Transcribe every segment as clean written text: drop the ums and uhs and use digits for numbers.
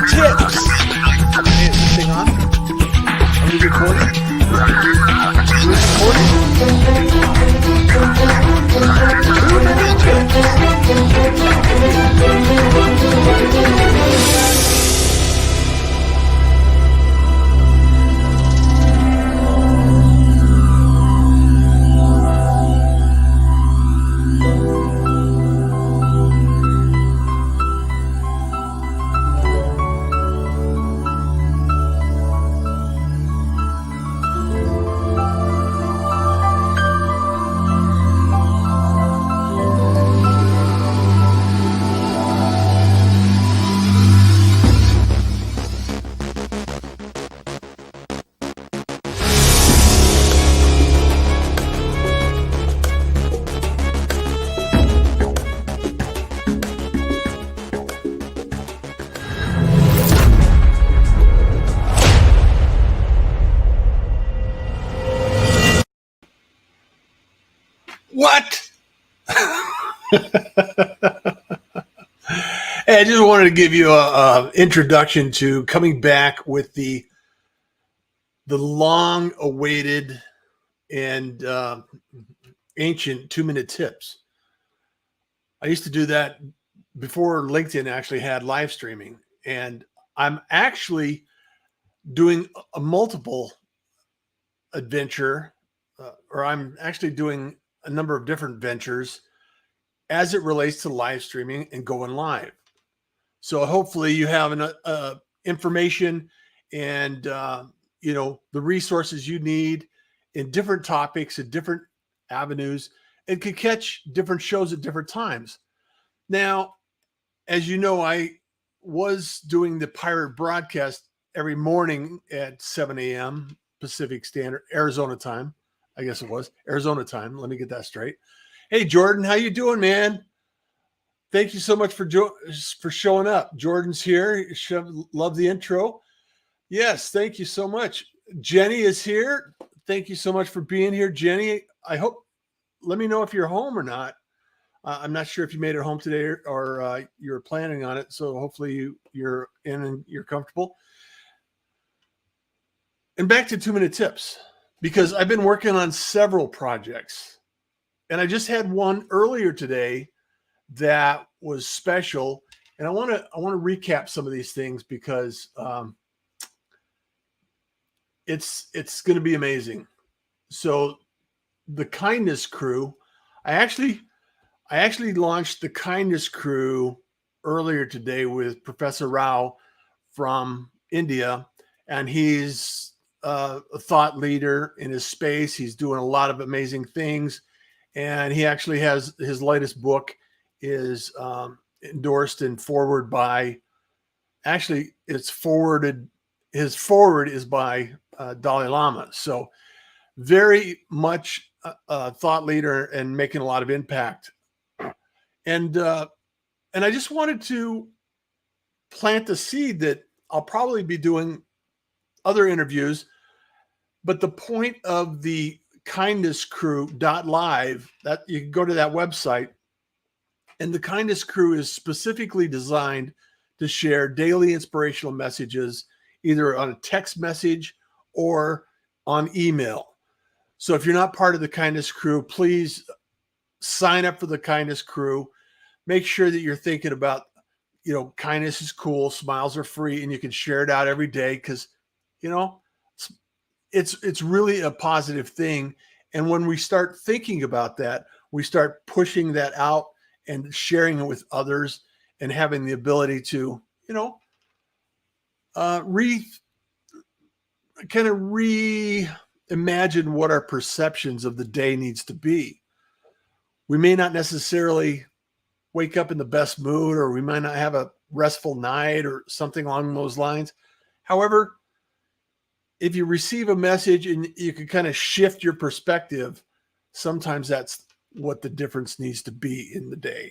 tips. Hey, is this thing on? Are we recording? We're What? Hey, I just wanted to give you a introduction to coming back with the long-awaited and ancient 2-minute tips. I used to do that before LinkedIn actually had live streaming, and I'm actually doing a multiple adventure, or I'm actually doing a number of different ventures as it relates to live streaming and going live. So hopefully you have information and the resources you need in different topics and different avenues, and can catch different shows at different times. Now, as you know, I was doing the pirate broadcast every morning at 7 a.m. Pacific Standard, Arizona time. I guess it was Arizona time. Let me get that straight. Hey, Jordan, how you doing, man? Thank you so much for showing up. Jordan's here. Love the intro. Yes, thank you so much. Jenny is here. Thank you so much for being here, Jenny. Let me know if you're home or not. I'm not sure if you made it home today or you're planning on it. So hopefully you're in and you're comfortable. And back to 2-minute tips, because I've been working on several projects, and I just had one earlier today that was special, and I want to recap some of these things because it's going to be amazing. So the Kindness Crew, I actually launched the Kindness Crew earlier today with Professor Rao from India, and he's a thought leader in his space. He's doing a lot of amazing things, and he actually has his latest book is endorsed and forward by, actually it's forwarded, his forward is by Dalai Lama. So very much a thought leader and making a lot of impact. And I just wanted to plant the seed that I'll probably be doing other interviews, but the point of the kindnesscrew.live, that you can go to that website. And the Kindness Crew is specifically designed to share daily inspirational messages, either on a text message or on email. So if you're not part of the Kindness Crew, please sign up for the Kindness Crew. Make sure that you're thinking about, kindness is cool, smiles are free, and you can share it out every day because, it's really a positive thing. And when we start thinking about that, we start pushing that out and sharing it with others, and having the ability to, reimagine what our perceptions of the day needs to be. We may not necessarily wake up in the best mood, or we might not have a restful night or something along those lines. However, if you receive a message and you can kind of shift your perspective, sometimes that's what the difference needs to be in the day.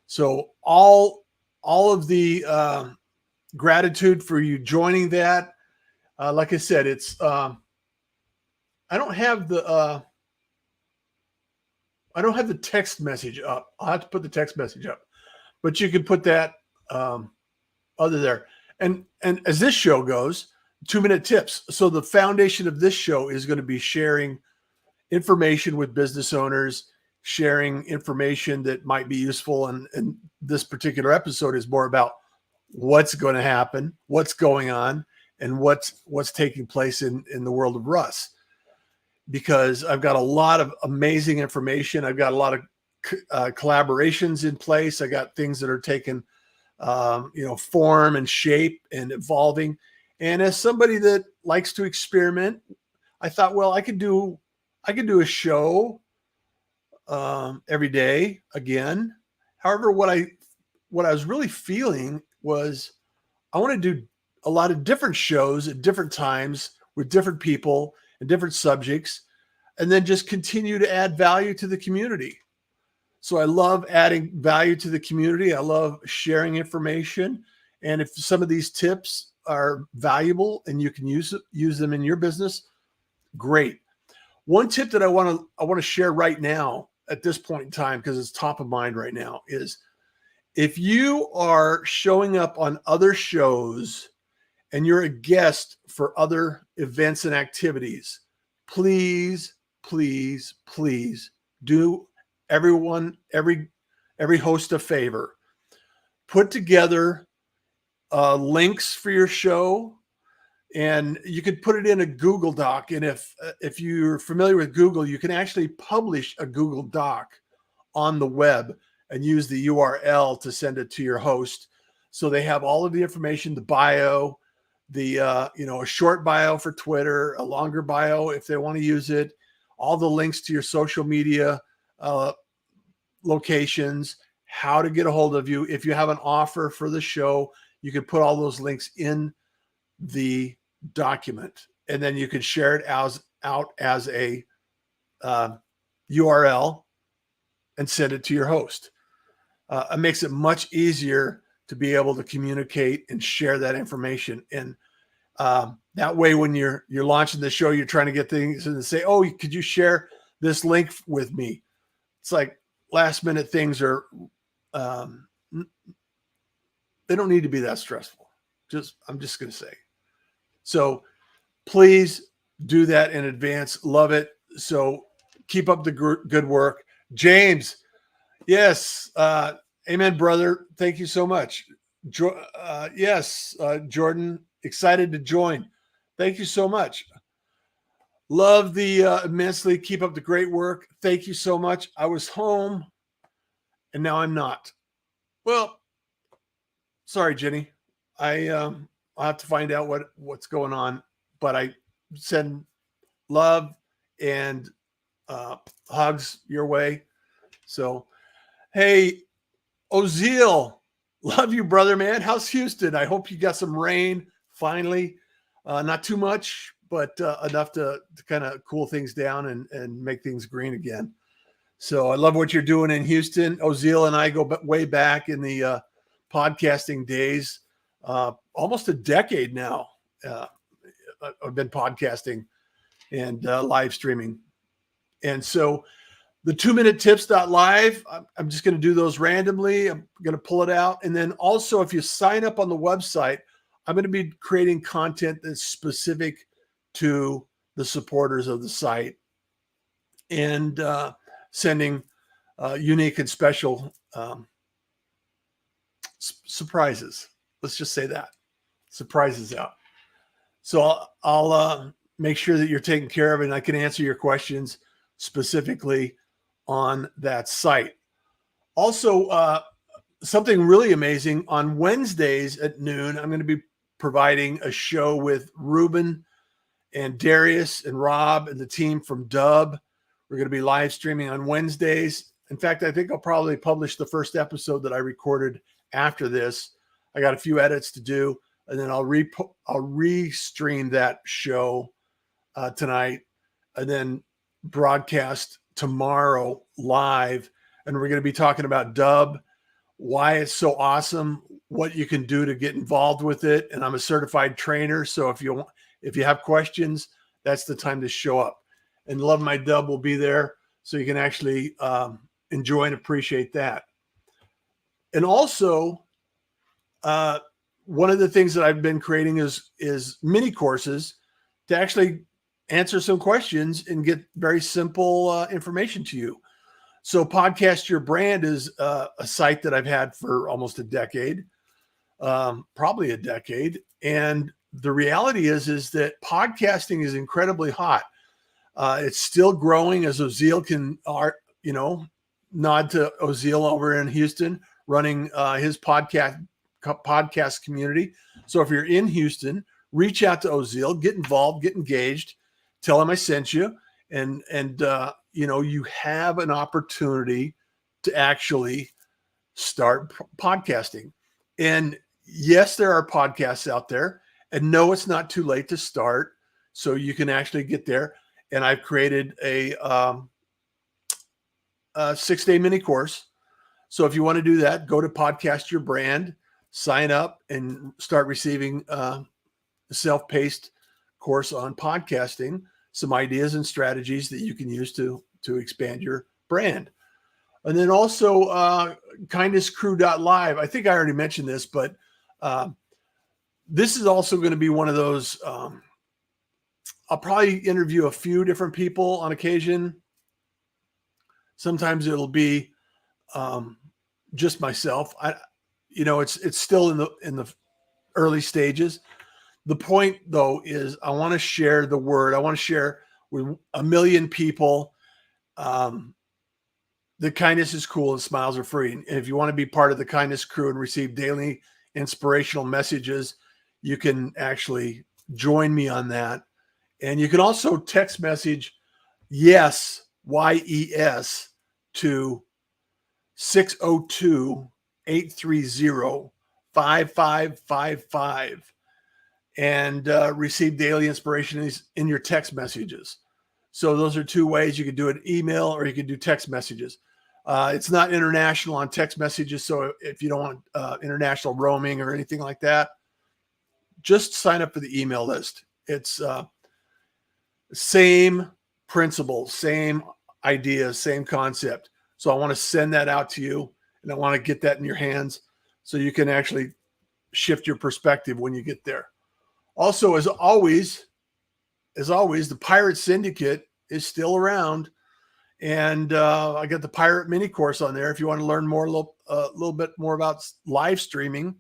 So all of the gratitude for you joining that. Like I said, it's I don't have the text message up. I'll have to put the text message up, but you can put that other there. And as this show goes, 2-minute tips. So the foundation of this show is going to be sharing information with business owners, sharing information that might be useful. And this particular episode is more about what's going to happen, what's going on, and what's taking place in the world of Russ. Because I've got a lot of amazing information. I've got a lot of collaborations in place. I got things that are taking form and shape and evolving. And as somebody that likes to experiment, I thought, well, I could do a show every day again. However, what I was really feeling was I want to do a lot of different shows at different times with different people and different subjects, and then just continue to add value to the community. So I love adding value to the community. I love sharing information. And if some of these tips are valuable and you can use them in your business, great. One tip that I want to share right now at this point in time, because it's top of mind right now, is if you are showing up on other shows and you're a guest for other events and activities, please, please, please do every host a favor. Put together links for your show, and you could put it in a Google Doc. And if you're familiar with Google, you can actually publish a Google Doc on the web and use the URL to send it to your host. So they have all of the information, the bio, a short bio for Twitter, a longer bio if they want to use it, all the links to your social media locations, how to get a hold of you. If you have an offer for the show, you can put all those links in the document, and then you can share it out as a URL and send it to your host. It makes it much easier to be able to communicate and share that information. And that way, when you're launching the show, you're trying to get things and say, oh, could you share this link with me? It's like last minute things are, they don't need to be that stressful. I'm just going to say. So please do that in advance. Love it. So keep up the good work. James. Yes. Amen, brother. Thank you so much. Yes. Jordan, excited to join. Thank you so much. Love the immensely. Keep up the great work. Thank you so much. I was home and now I'm not. Well, sorry, Jenny. I'll have to find out what's going on, but I send love and hugs your way. So, hey, Ozeal, love you, brother, man. How's Houston? I hope you got some rain finally. Not too much, but enough to kind of cool things down and make things green again. So I love what you're doing in Houston. Ozeal and I go way back in the podcasting days. Almost a decade now. I've been podcasting and live streaming. And so the 2-minute tips.live, I'm just going to do those randomly. I'm going to pull it out. And then also, if you sign up on the website, I'm going to be creating content that's specific to the supporters of the site and sending unique and special surprises. Let's just say that. Surprises out. So I'll make sure that you're taken care of and I can answer your questions specifically on that site. Also, something really amazing on Wednesdays at noon, I'm going to be providing a show with Ruben and Darius and Rob and the team from Dub. We're going to be live streaming on Wednesdays. In fact, I think I'll probably publish the first episode that I recorded after this. I got a few edits to do, and then I'll restream that show tonight and then broadcast tomorrow live. And we're going to be talking about Dub, why it's so awesome, what you can do to get involved with it. And I'm a certified trainer. So if you have questions, that's the time to show up. And Love My Dub will be there so you can actually enjoy and appreciate that. And also, one of the things that I've been creating is mini courses to actually answer some questions and get very simple information to you. So Podcast Your Brand is a site that I've had for almost a decade, probably a decade. And the reality is that podcasting is incredibly hot. It's still growing, as Ozeal can, nod to Ozeal over in Houston, running his podcast community. So if you're in Houston, reach out to Ozeal, get involved, get engaged, tell him I sent you, and you have an opportunity to actually start podcasting. And yes, there are podcasts out there, and no, it's not too late to start. So you can actually get there. And I've created a 6-day mini course. So if you want to do that, go to Podcast Your Brand, sign up, and start receiving a self-paced course on podcasting, some ideas and strategies that you can use to expand your brand. And then also kindnesscrew.live. I think I already mentioned this, but this is also going to be one of those. I'll probably interview a few different people on occasion. Sometimes it'll be just myself. It's still in the early stages. The point, though, is I want to share the word. I want to share with a million people that kindness is cool and smiles are free. And if you want to be part of the Kindness Crew and receive daily inspirational messages, you can actually join me on that. And you can also text message YES, YES, to 602-830-5555 and receive daily inspiration in your text messages. So those are two ways. You can do an email or you can do text messages. It's not international on text messages. So if you don't want international roaming or anything like that, just sign up for the email list. It's same principles, same ideas, same concept. So I want to send that out to you, and I want to get that in your hands so you can actually shift your perspective when you get there. Also, as always, the Pirate Syndicate is still around, and I got the Pirate Mini Course on there if you want to learn more, a little bit more about live streaming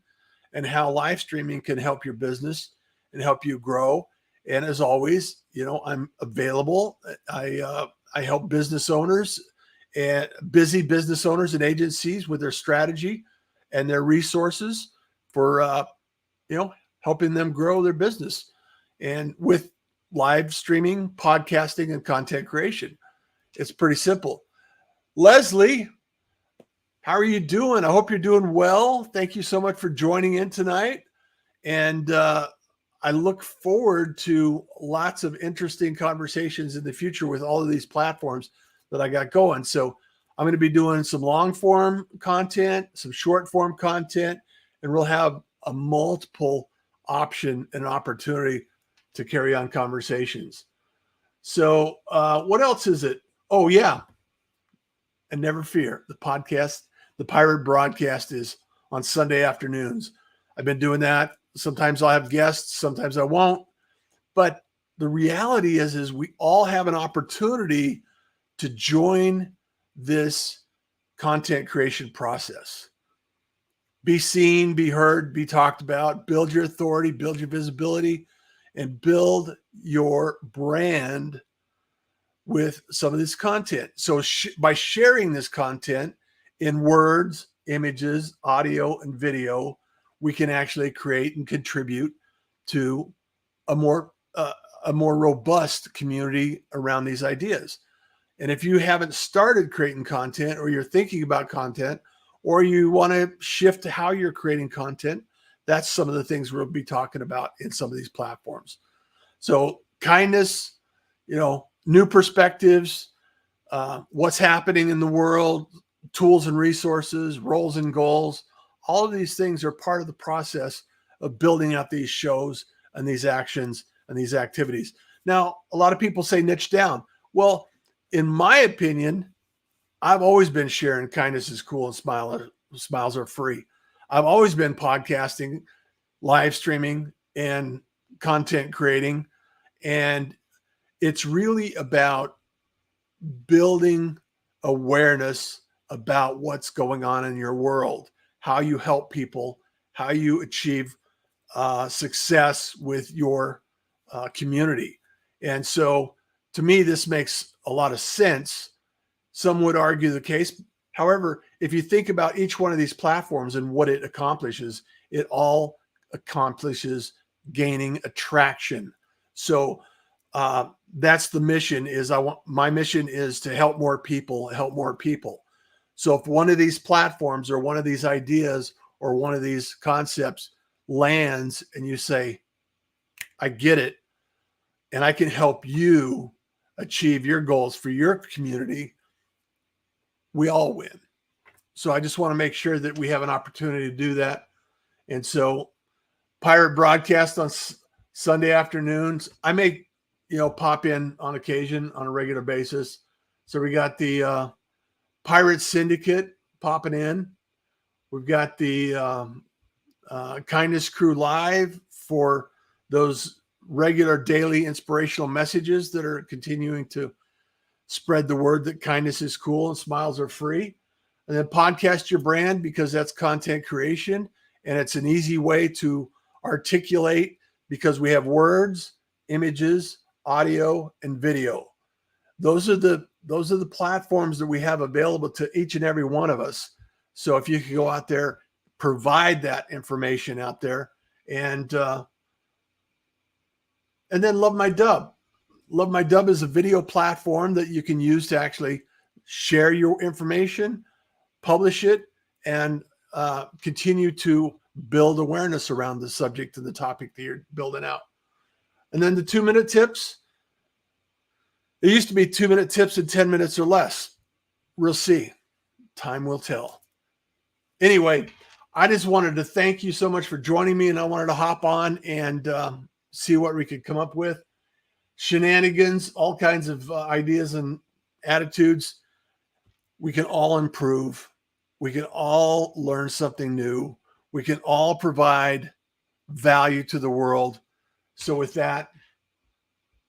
and how live streaming can help your business and help you grow. And as always, I'm available. I help business owners and busy business owners and agencies with their strategy and their resources for, helping them grow their business and with live streaming, podcasting, and content creation. It's pretty simple. Leslie, how are you doing? I hope you're doing well. Thank you so much for joining in tonight. And I look forward to lots of interesting conversations in the future with all of these platforms that I got going. So I'm going to be doing some long form content, some short form content, and we'll have a multiple option and opportunity to carry on conversations. So what else is it? Oh, yeah. And never fear, the Pirate Broadcast is on Sunday afternoons. I've been doing that. Sometimes I'll have guests, sometimes I won't. But the reality is we all have an opportunity to join this content creation process. Be seen, be heard, be talked about, build your authority, build your visibility, and build your brand with some of this content. So by sharing this content in words, images, audio, and video, we can actually create and contribute to a more robust community around these ideas. And if you haven't started creating content, or you're thinking about content, or you want to shift to how you're creating content, that's some of the things we'll be talking about in some of these platforms. So kindness, new perspectives, what's happening in the world, tools and resources, roles and goals. All of these things are part of the process of building out these shows and these actions and these activities. Now, a lot of people say niche down. Well, in my opinion, I've always been sharing kindness is cool and smiles are free. I've always been podcasting live streaming and content creating. And it's really about building awareness about what's going on in your world, how you help people, how you achieve success with your community. And so to me, this makes a lot of sense. Some would argue the case. However, if you think about each one of these platforms and what it accomplishes, it all accomplishes gaining attraction. So that's the mission. My mission is to help more people, help more people. So if one of these platforms or one of these ideas or one of these concepts lands and you say, I get it, and I can help you achieve your goals for your community, we all win. So I just want to make sure that we have an opportunity to do that. And so Pirate broadcast on Sunday afternoons. I may, pop in on occasion on a regular basis. So we got the Pirate Syndicate popping in. We've got the Kindness Crew Live for those regular daily inspirational messages that are continuing to spread the word that kindness is cool and smiles are free. And then Podcast Your Brand, because that's content creation and it's an easy way to articulate, because we have words, images, audio, and video. Those are the platforms that we have available to each and every one of us. So if you could go out there, provide that information out there, and then Love My Dub. Love My Dub is a video platform that you can use to actually share your information, publish it, and continue to build awareness around the subject and the topic that you're building out. And then the 2-minute tips. It used to be 2-minute tips in 10 minutes or less. We'll see. Time will tell. Anyway, I just wanted to thank you so much for joining me, and I wanted to hop on and see what we could come up with. Shenanigans, all kinds of ideas and attitudes. We can all improve. We can all learn something new. We can all provide value to the world. So with that,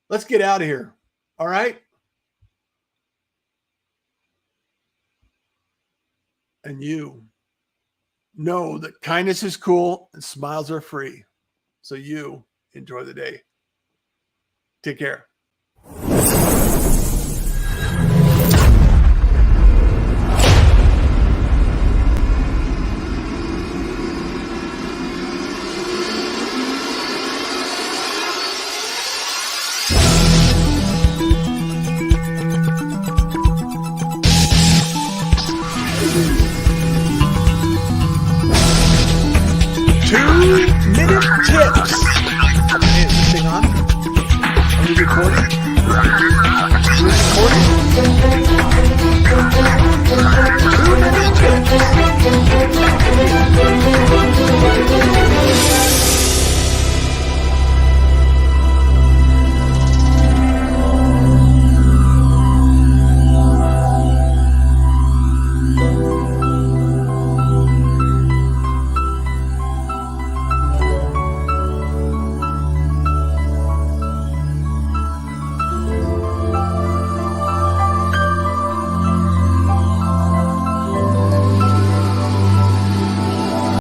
let's get out of here. All right? And you know that kindness is cool and smiles are free. So you enjoy the day. Take care. Two-minute tips.